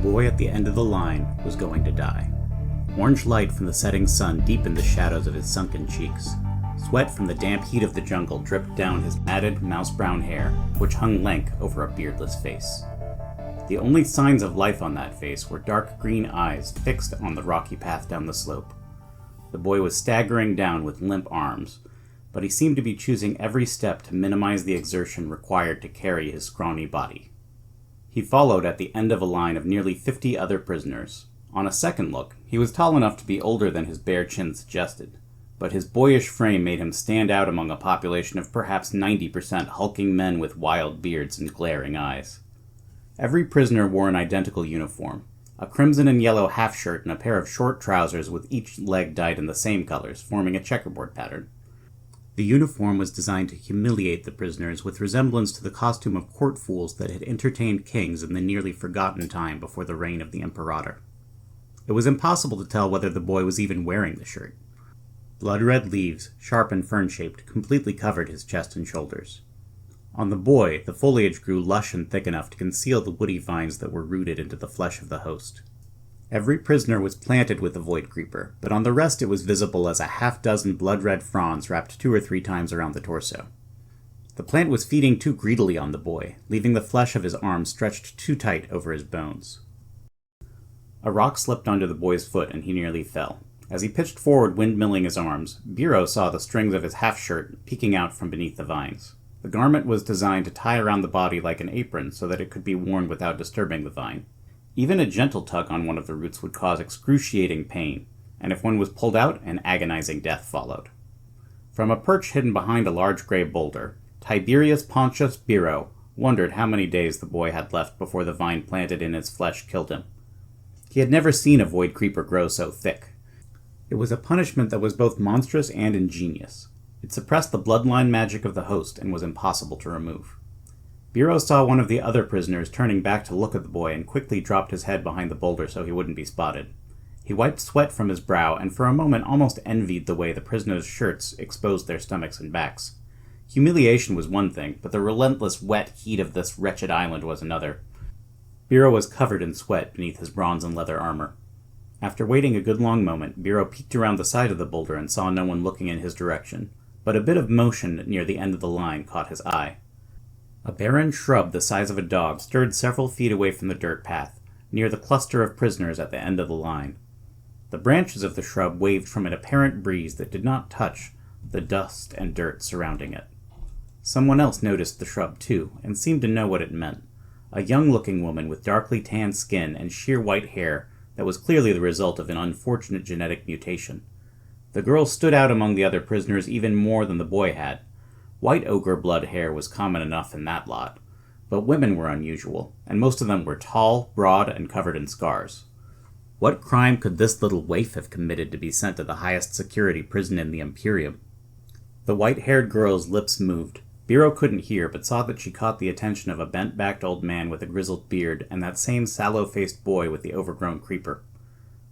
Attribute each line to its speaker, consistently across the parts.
Speaker 1: boy at the end of the line was going to die. Orange light from the setting sun deepened the shadows of his sunken cheeks. Sweat from the damp heat of the jungle dripped down his matted, mouse-brown hair, which hung lank over a beardless face. The only signs of life on that face were dark green eyes fixed on the rocky path down the slope. The boy was staggering down with limp arms, but he seemed to be choosing every step to minimize the exertion required to carry his scrawny body. He followed at the end of a line of nearly 50 other prisoners. On a second look, he was tall enough to be older than his bare chin suggested, but his boyish frame made him stand out among a population of perhaps 90% hulking men with wild beards and glaring eyes. Every prisoner wore an identical uniform, a crimson and yellow half-shirt and a pair of short trousers with each leg dyed in the same colors, forming a checkerboard pattern. The uniform was designed to humiliate the prisoners with resemblance to the costume of court fools that had entertained kings in the nearly forgotten time before the reign of the Imperator. It was impossible to tell whether the boy was even wearing the shirt. Blood-red leaves, sharp and fern-shaped, completely covered his chest and shoulders. On the boy, the foliage grew lush and thick enough to conceal the woody vines that were rooted into the flesh of the host. Every prisoner was planted with the void creeper, but on the rest it was visible as a half-dozen blood-red fronds wrapped 2 or 3 times around the torso. The plant was feeding too greedily on the boy, leaving the flesh of his arms stretched too tight over his bones. A rock slipped under the boy's foot and he nearly fell. As he pitched forward, windmilling his arms, Biro saw the strings of his half-shirt peeking out from beneath the vines. The garment was designed to tie around the body like an apron so that it could be worn without disturbing the vine. Even a gentle tug on one of the roots would cause excruciating pain, and if one was pulled out, an agonizing death followed. From a perch hidden behind a large gray boulder, Tiberius Pontius Biro wondered how many days the boy had left before the vine planted in his flesh killed him. He had never seen a void creeper grow so thick. It was a punishment that was both monstrous and ingenious. It suppressed the bloodline magic of the host and was impossible to remove. Biro saw one of the other prisoners turning back to look at the boy and quickly dropped his head behind the boulder so he wouldn't be spotted. He wiped sweat from his brow and for a moment almost envied the way the prisoners' shirts exposed their stomachs and backs. Humiliation was one thing, but the relentless wet heat of this wretched island was another. Biro was covered in sweat beneath his bronze and leather armor. After waiting a good long moment, Biro peeked around the side of the boulder and saw no one looking in his direction, but a bit of motion near the end of the line caught his eye. A barren shrub the size of a dog stirred several feet away from the dirt path, near the cluster of prisoners at the end of the line. The branches of the shrub waved from an apparent breeze that did not touch the dust and dirt surrounding it. Someone else noticed the shrub too, and seemed to know what it meant. A young-looking woman with darkly tanned skin and sheer white hair that was clearly the result of an unfortunate genetic mutation. The girl stood out among the other prisoners even more than the boy had. White ochre blood hair was common enough in that lot, but women were unusual, and most of them were tall, broad, and covered in scars. What crime could this little waif have committed to be sent to the highest security prison in the Imperium? The white-haired girl's lips moved. Biro couldn't hear, but saw that she caught the attention of a bent-backed old man with a grizzled beard and that same sallow-faced boy with the overgrown creeper.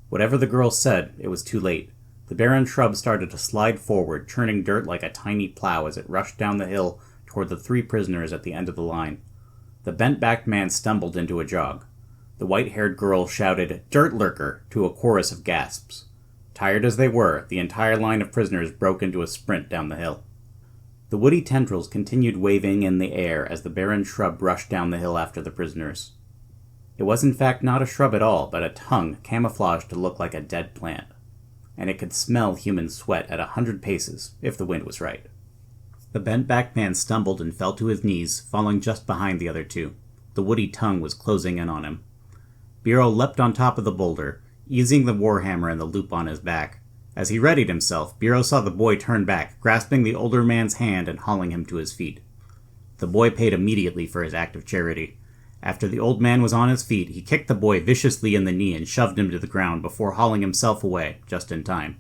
Speaker 1: Whatever the girl said, it was too late. The barren shrub started to slide forward, churning dirt like a tiny plow as it rushed down the hill toward the 3 prisoners at the end of the line. The bent-backed man stumbled into a jog. The white-haired girl shouted, "Dirt lurker!" to a chorus of gasps. Tired as they were, the entire line of prisoners broke into a sprint down the hill. The woody tendrils continued waving in the air as the barren shrub rushed down the hill after the prisoners. It was in fact not a shrub at all, but a tongue camouflaged to look like a dead plant. And it could smell human sweat at 100 paces, if the wind was right. The bent-back man stumbled and fell to his knees, falling just behind the other 2. The woody tongue was closing in on him. Biro leapt on top of the boulder, easing the warhammer and the loop on his back. As he readied himself, Biro saw the boy turn back, grasping the older man's hand and hauling him to his feet. The boy paid immediately for his act of charity. After the old man was on his feet, he kicked the boy viciously in the knee and shoved him to the ground before hauling himself away, just in time.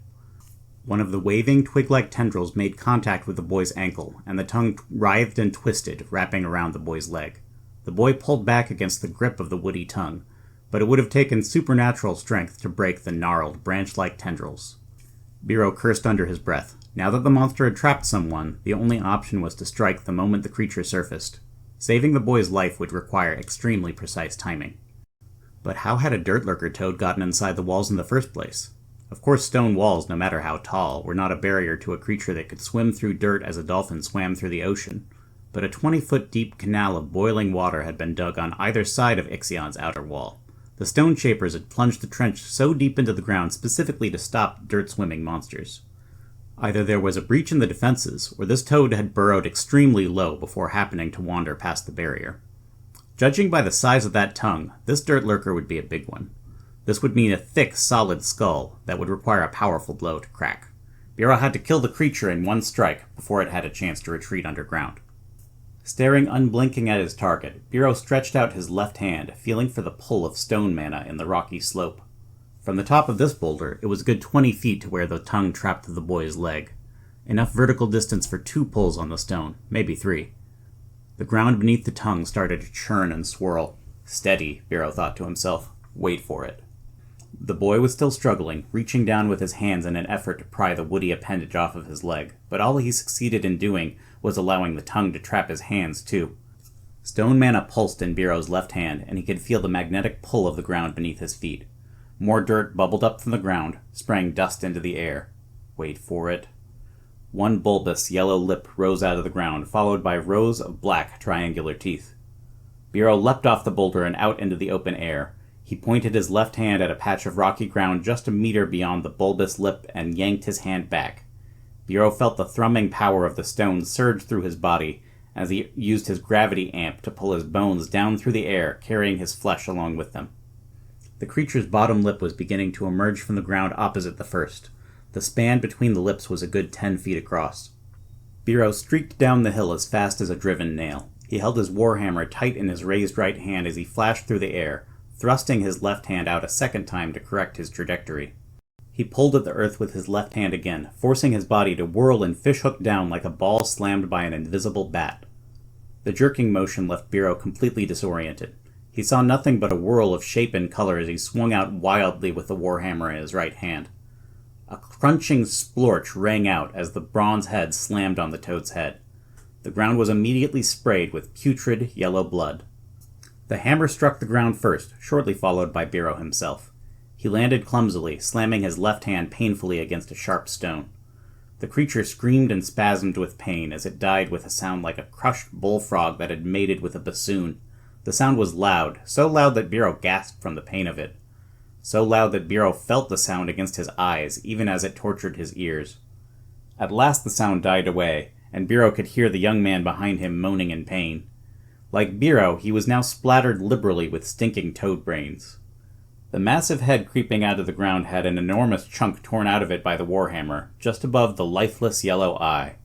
Speaker 1: One of the waving twig-like tendrils made contact with the boy's ankle, and the tongue writhed and twisted, wrapping around the boy's leg. The boy pulled back against the grip of the woody tongue, but it would have taken supernatural strength to break the gnarled, branch-like tendrils. Biro cursed under his breath. Now that the monster had trapped someone, the only option was to strike the moment the creature surfaced. Saving the boy's life would require extremely precise timing. But how had a dirt lurker toad gotten inside the walls in the first place? Of course, stone walls, no matter how tall, were not a barrier to a creature that could swim through dirt as a dolphin swam through the ocean. But a 20-foot deep canal of boiling water had been dug on either side of Ixion's outer wall. The stone shapers had plunged the trench so deep into the ground specifically to stop dirt-swimming monsters. Either there was a breach in the defenses, or this toad had burrowed extremely low before happening to wander past the barrier. Judging by the size of that tongue, this dirt lurker would be a big one. This would mean a thick, solid skull that would require a powerful blow to crack. Biro had to kill the creature in one strike before it had a chance to retreat underground. Staring unblinking at his target, Biro stretched out his left hand, feeling for the pull of stone mana in the rocky slope. From the top of this boulder, it was a good 20 feet to where the tongue trapped the boy's leg. Enough vertical distance for 2 pulls on the stone, maybe 3. The ground beneath the tongue started to churn and swirl. Steady, Biro thought to himself. Wait for it. The boy was still struggling, reaching down with his hands in an effort to pry the woody appendage off of his leg, but all he succeeded in doing was allowing the tongue to trap his hands, too. Stone mana pulsed in Biro's left hand, and he could feel the magnetic pull of the ground beneath his feet. More dirt bubbled up from the ground, spraying dust into the air. Wait for it. One bulbous yellow lip rose out of the ground, followed by rows of black triangular teeth. Biro leapt off the boulder and out into the open air. He pointed his left hand at a patch of rocky ground just a meter beyond the bulbous lip and yanked his hand back. Biro felt the thrumming power of the stone surge through his body as he used his gravity amp to pull his bones down through the air, carrying his flesh along with them. The creature's bottom lip was beginning to emerge from the ground opposite the first. The span between the lips was a good 10 feet across. Biro streaked down the hill as fast as a driven nail. He held his warhammer tight in his raised right hand as he flashed through the air, thrusting his left hand out a second time to correct his trajectory. He pulled at the earth with his left hand again, forcing his body to whirl and fishhook down like a ball slammed by an invisible bat. The jerking motion left Biro completely disoriented. He saw nothing but a whirl of shape and color as he swung out wildly with the warhammer in his right hand. A crunching splorch rang out as the bronze head slammed on the toad's head. The ground was immediately sprayed with putrid yellow blood. The hammer struck the ground first, shortly followed by Biro himself. He landed clumsily, slamming his left hand painfully against a sharp stone. The creature screamed and spasmed with pain as it died with a sound like a crushed bullfrog that had mated with a bassoon. The sound was loud, so loud that Biro gasped from the pain of it. So loud that Biro felt the sound against his eyes, even as it tortured his ears. At last the sound died away, and Biro could hear the young man behind him moaning in pain. Like Biro, he was now splattered liberally with stinking toad brains. The massive head creeping out of the ground had an enormous chunk torn out of it by the warhammer, just above the lifeless yellow eye.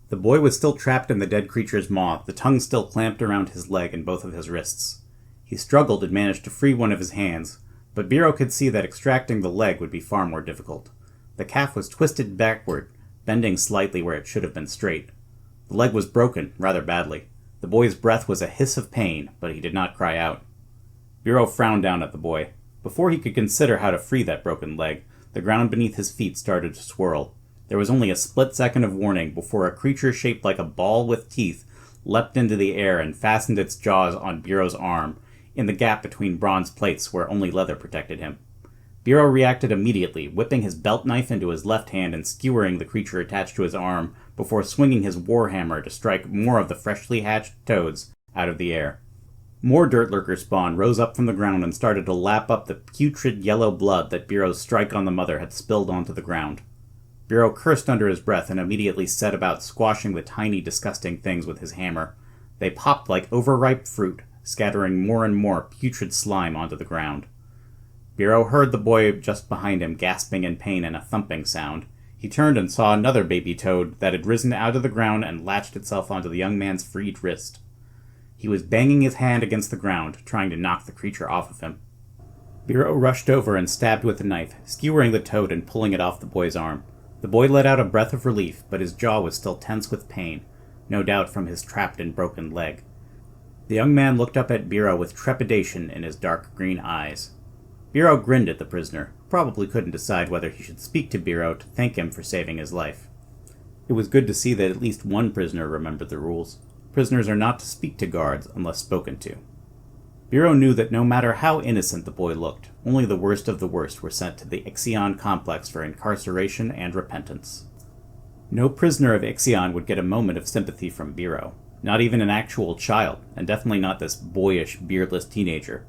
Speaker 1: The boy was still trapped in the dead creature's maw, the tongue still clamped around his leg and both of his wrists. He struggled and managed to free one of his hands, but Biro could see that extracting the leg would be far more difficult. The calf was twisted backward, bending slightly where it should have been straight. The leg was broken, rather badly. The boy's breath was a hiss of pain, but he did not cry out. Biro frowned down at the boy. Before he could consider how to free that broken leg, the ground beneath his feet started to swirl. There was only a split second of warning before a creature shaped like a ball with teeth leapt into the air and fastened its jaws on Biro's arm, in the gap between bronze plates where only leather protected him. Biro reacted immediately, whipping his belt knife into his left hand and skewering the creature attached to his arm before swinging his warhammer to strike more of the freshly hatched toads out of the air. More dirt lurker spawn rose up from the ground and started to lap up the putrid yellow blood that Biro's strike on the mother had spilled onto the ground. Biro cursed under his breath and immediately set about squashing the tiny, disgusting things with his hammer. They popped like overripe fruit, scattering more and more putrid slime onto the ground. Biro heard the boy just behind him gasping in pain and a thumping sound. He turned and saw another baby toad that had risen out of the ground and latched itself onto the young man's freed wrist. He was banging his hand against the ground, trying to knock the creature off of him. Biro rushed over and stabbed with the knife, skewering the toad and pulling it off the boy's arm. The boy let out a breath of relief, but his jaw was still tense with pain, no doubt from his trapped and broken leg. The young man looked up at Biro with trepidation in his dark green eyes. Biro grinned at the prisoner, probably couldn't decide whether he should speak to Biro to thank him for saving his life. It was good to see that at least one prisoner remembered the rules. Prisoners are not to speak to guards unless spoken to. Biro knew that no matter how innocent the boy looked, only the worst of the worst were sent to the Ixion complex for incarceration and repentance. No prisoner of Ixion would get a moment of sympathy from Biro, not even an actual child, and definitely not this boyish, beardless teenager.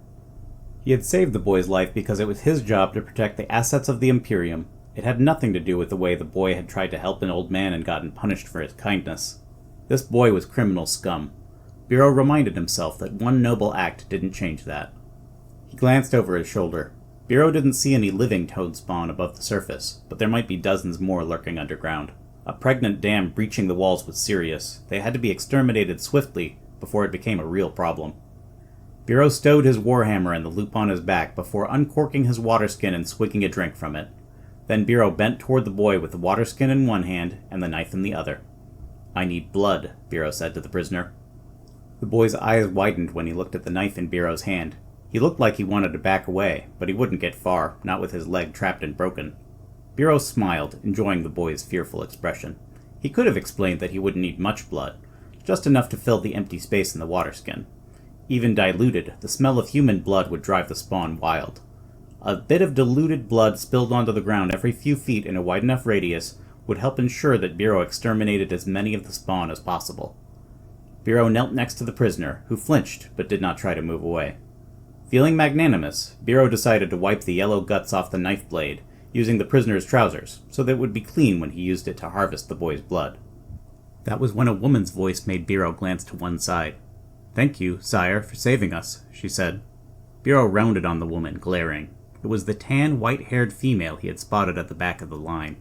Speaker 1: He had saved the boy's life because it was his job to protect the assets of the Imperium. It had nothing to do with the way the boy had tried to help an old man and gotten punished for his kindness. This boy was criminal scum. Biro reminded himself that one noble act didn't change that. He glanced over his shoulder. Biro didn't see any living toad spawn above the surface, but there might be dozens more lurking underground. A pregnant dam breaching the walls was serious. They had to be exterminated swiftly before it became a real problem. Biro stowed his warhammer in the loop on his back before uncorking his water skin and swigging a drink from it. Then Biro bent toward the boy with the water skin in one hand and the knife in the other. "I need blood," Biro said to the prisoner. The boy's eyes widened when he looked at the knife in Biro's hand. He looked like he wanted to back away, but he wouldn't get far, not with his leg trapped and broken. Biro smiled, enjoying the boy's fearful expression. He could have explained that he wouldn't need much blood, just enough to fill the empty space in the water skin. Even diluted, the smell of human blood would drive the spawn wild. A bit of diluted blood spilled onto the ground every few feet in a wide enough radius would help ensure that Biro exterminated as many of the spawn as possible. Biro knelt next to the prisoner, who flinched but did not try to move away. Feeling magnanimous, Biro decided to wipe the yellow guts off the knife blade, using the prisoner's trousers, so that it would be clean when he used it to harvest the boy's blood. That was when a woman's voice made Biro glance to one side. "Thank you, sire, for saving us," she said. Biro rounded on the woman, glaring. It was the tan, white-haired female he had spotted at the back of the line.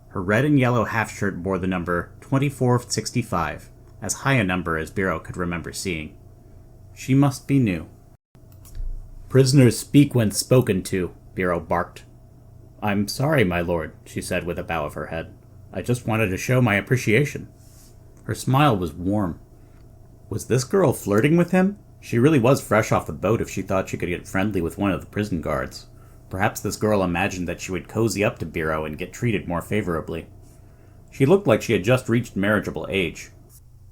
Speaker 1: Her red and yellow half-shirt bore the number 2465, as high a number as Biro could remember seeing. She must be new. "Prisoners speak when spoken to," Biro barked. "I'm sorry, my lord," she said with a bow of her head. "I just wanted to show my appreciation." Her smile was warm. Was this girl flirting with him? She really was fresh off the boat if she thought she could get friendly with one of the prison guards. Perhaps this girl imagined that she would cozy up to Biro and get treated more favorably. She looked like she had just reached marriageable age.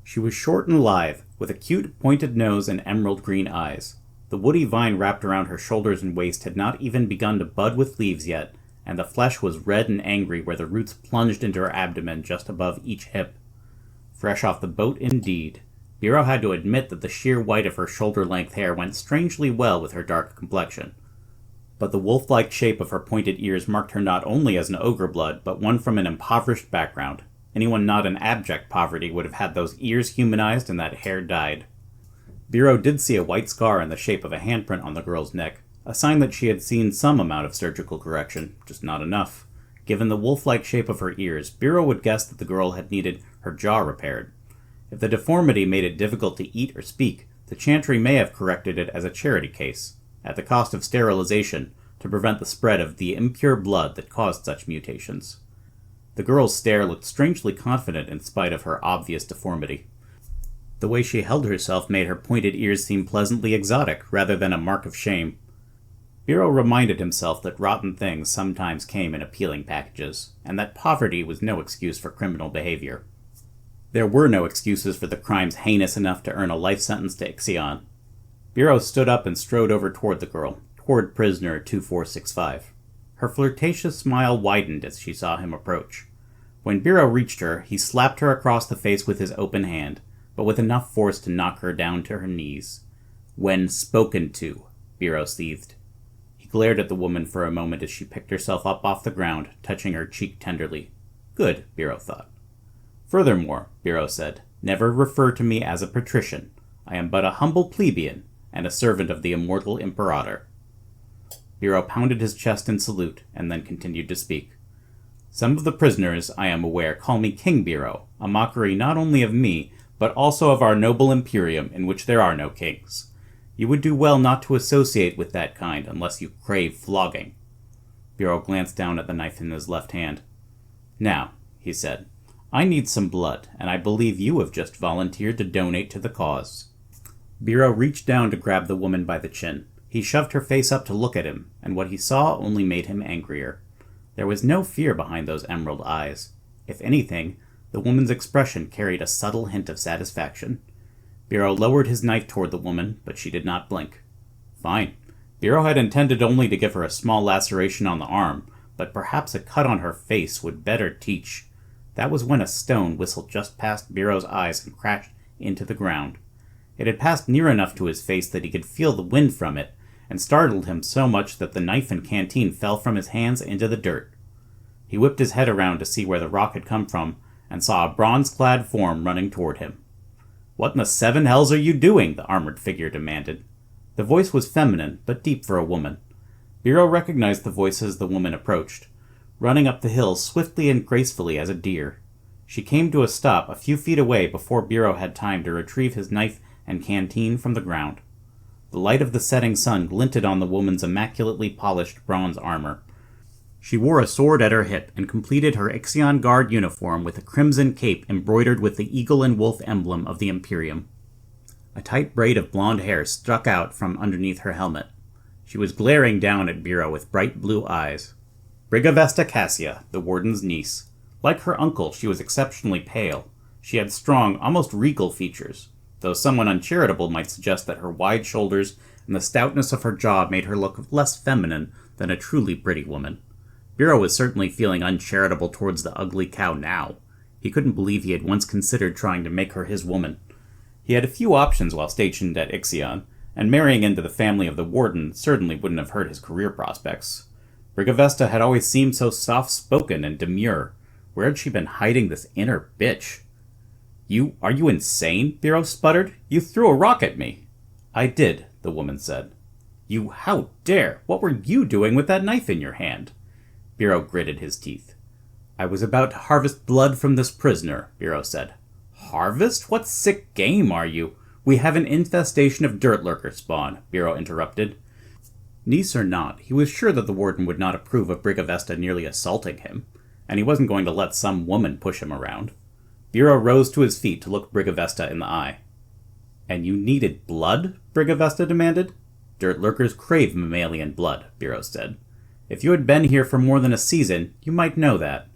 Speaker 1: She was short and lithe, with a cute, pointed nose and emerald green eyes. The woody vine wrapped around her shoulders and waist had not even begun to bud with leaves yet, and the flesh was red and angry where the roots plunged into her abdomen just above each hip. Fresh off the boat indeed. Biro had to admit that the sheer white of her shoulder-length hair went strangely well with her dark complexion. But the wolf-like shape of her pointed ears marked her not only as an ogre blood, but one from an impoverished background. Anyone not in abject poverty would have had those ears humanized and that hair dyed. Biro did see a white scar in the shape of a handprint on the girl's neck, a sign that she had seen some amount of surgical correction, just not enough. Given the wolf-like shape of her ears, Biro would guess that the girl had needed her jaw repaired. If the deformity made it difficult to eat or speak, the Chantry may have corrected it as a charity case, at the cost of sterilization, to prevent the spread of the impure blood that caused such mutations. The girl's stare looked strangely confident in spite of her obvious deformity. The way she held herself made her pointed ears seem pleasantly exotic, rather than a mark of shame. Biro reminded himself that rotten things sometimes came in appealing packages, and that poverty was no excuse for criminal behavior. There were no excuses for the crimes heinous enough to earn a life sentence to Ixion. Biro stood up and strode over toward the girl, toward prisoner 2465. Her flirtatious smile widened as she saw him approach. When Biro reached her, he slapped her across the face with his open hand, but with enough force to knock her down to her knees. "When spoken to," Biro seethed. He glared at the woman for a moment as she picked herself up off the ground, touching her cheek tenderly. Good, Biro thought. "Furthermore," Biro said, "never refer to me as a patrician. I am but a humble plebeian, and a servant of the immortal Imperator." Biro pounded his chest in salute, and then continued to speak. "Some of the prisoners, I am aware, call me King Biro, a mockery not only of me, but also of our noble Imperium, in which there are no kings. You would do well not to associate with that kind unless you crave flogging." Biro glanced down at the knife in his left hand. "Now," he said, "I need some blood, and I believe you have just volunteered to donate to the cause." Biro reached down to grab the woman by the chin. He shoved her face up to look at him, and what he saw only made him angrier. There was no fear behind those emerald eyes. If anything, the woman's expression carried a subtle hint of satisfaction. Biro lowered his knife toward the woman, but she did not blink. Fine. Biro had intended only to give her a small laceration on the arm, but perhaps a cut on her face would better teach. That was when a stone whistled just past Biro's eyes and crashed into the ground. It had passed near enough to his face that he could feel the wind from it, and startled him so much that the knife and canteen fell from his hands into the dirt. He whipped his head around to see where the rock had come from, and saw a bronze-clad form running toward him. "What in the seven hells are you doing?" the armored figure demanded. The voice was feminine, but deep for a woman. Biro recognized the voice as the woman approached, running up the hill swiftly and gracefully as a deer. She came to a stop a few feet away before Biro had time to retrieve his knife and canteen from the ground. The light of the setting sun glinted on the woman's immaculately polished bronze armor. She wore a sword at her hip and completed her Ixion guard uniform with a crimson cape embroidered with the eagle and wolf emblem of the Imperium. A tight braid of blonde hair stuck out from underneath her helmet. She was glaring down at Biro with bright blue eyes. Brigavesta Cassia, the warden's niece. Like her uncle, she was exceptionally pale. She had strong, almost regal features, though someone uncharitable might suggest that her wide shoulders and the stoutness of her jaw made her look less feminine than a truly pretty woman. Biro was certainly feeling uncharitable towards the ugly cow now. He couldn't believe he had once considered trying to make her his woman. He had a few options while stationed at Ixion, and marrying into the family of the warden certainly wouldn't have hurt his career prospects. Brigavesta had always seemed so soft-spoken and demure. Where had she been hiding this inner bitch? Are you insane?" Biro sputtered. "You threw a rock at me." "I did," the woman said. How dare? What were you doing with that knife in your hand?" Biro gritted his teeth. "I was about to harvest blood from this prisoner," Biro said. "Harvest? What sick game are you?" "We have an infestation of dirt lurker spawn," Biro interrupted. Niece or not, he was sure that the warden would not approve of Brigavesta nearly assaulting him, and he wasn't going to let some woman push him around. Biro rose to his feet to look Brigavesta in the eye. "And you needed blood?" Brigavesta demanded. "Dirt lurkers crave mammalian blood," Biro said. "If you had been here for more than a season, you might know that."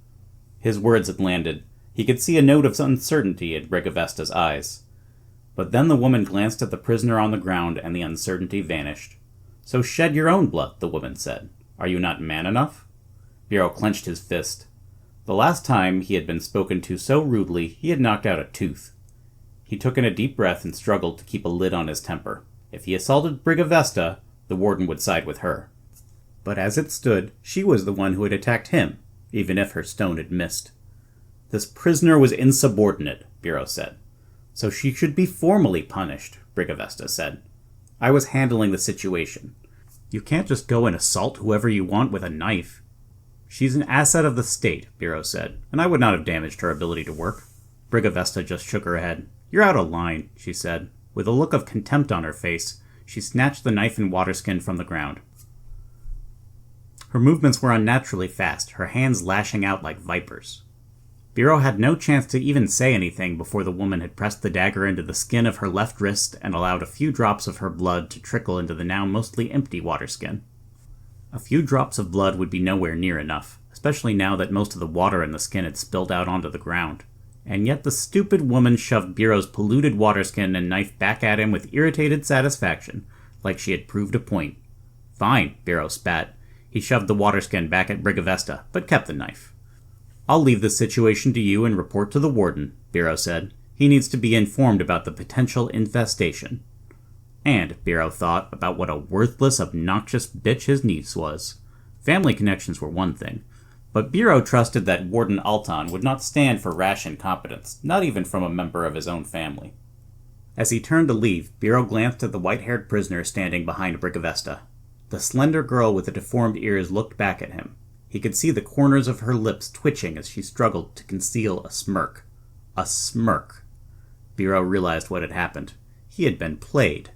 Speaker 1: His words had landed. He could see a note of uncertainty in Brigavesta's eyes. But then the woman glanced at the prisoner on the ground and the uncertainty vanished. "So shed your own blood," the woman said. "Are you not man enough?" Biro clenched his fist. The last time he had been spoken to so rudely, he had knocked out a tooth. He took in a deep breath and struggled to keep a lid on his temper. If he assaulted Brigavesta, the warden would side with her. But as it stood, she was the one who had attacked him, even if her stone had missed. "This prisoner was insubordinate," Biro said. "So she should be formally punished," Brigavesta said. "I was handling the situation. You can't just go and assault whoever you want with a knife." "She's an asset of the state," Biro said, "and I would not have damaged her ability to work." Brigavesta just shook her head. "You're out of line," she said. With a look of contempt on her face, she snatched the knife and waterskin from the ground. Her movements were unnaturally fast, her hands lashing out like vipers. Biro had no chance to even say anything before the woman had pressed the dagger into the skin of her left wrist and allowed a few drops of her blood to trickle into the now mostly empty waterskin. A few drops of blood would be nowhere near enough, especially now that most of the water in the skin had spilled out onto the ground. And yet the stupid woman shoved Biro's polluted waterskin and knife back at him with irritated satisfaction, like she had proved a point. "Fine," Biro spat. He shoved the waterskin back at Brigavesta, but kept the knife. "I'll leave this situation to you and report to the warden," Biro said. "He needs to be informed about the potential infestation." And, Biro thought, about what a worthless, obnoxious bitch his niece was. Family connections were one thing, but Biro trusted that Warden Altan would not stand for rash incompetence, not even from a member of his own family. As he turned to leave, Biro glanced at the white-haired prisoner standing behind Brigavesta. The slender girl with the deformed ears looked back at him. He could see the corners of her lips twitching as she struggled to conceal a smirk. A smirk. Biro realized what had happened. He had been played.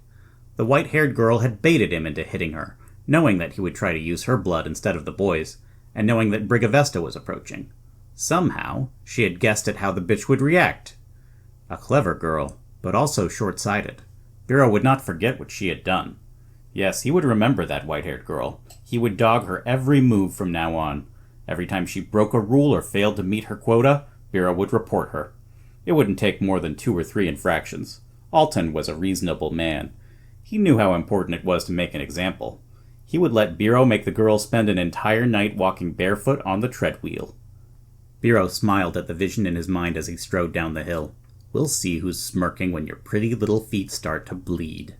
Speaker 1: The white-haired girl had baited him into hitting her, knowing that he would try to use her blood instead of the boy's, and knowing that Brigavesta was approaching. Somehow, she had guessed at how the bitch would react. A clever girl, but also short-sighted. Biro would not forget what she had done. Yes, he would remember that white-haired girl. He would dog her every move from now on. Every time she broke a rule or failed to meet her quota, Biro would report her. It wouldn't take more than 2 or 3 infractions. Alton was a reasonable man. He knew how important it was to make an example. He would let Biro make the girl spend an entire night walking barefoot on the treadwheel. Biro smiled at the vision in his mind as he strode down the hill. We'll see who's smirking when your pretty little feet start to bleed.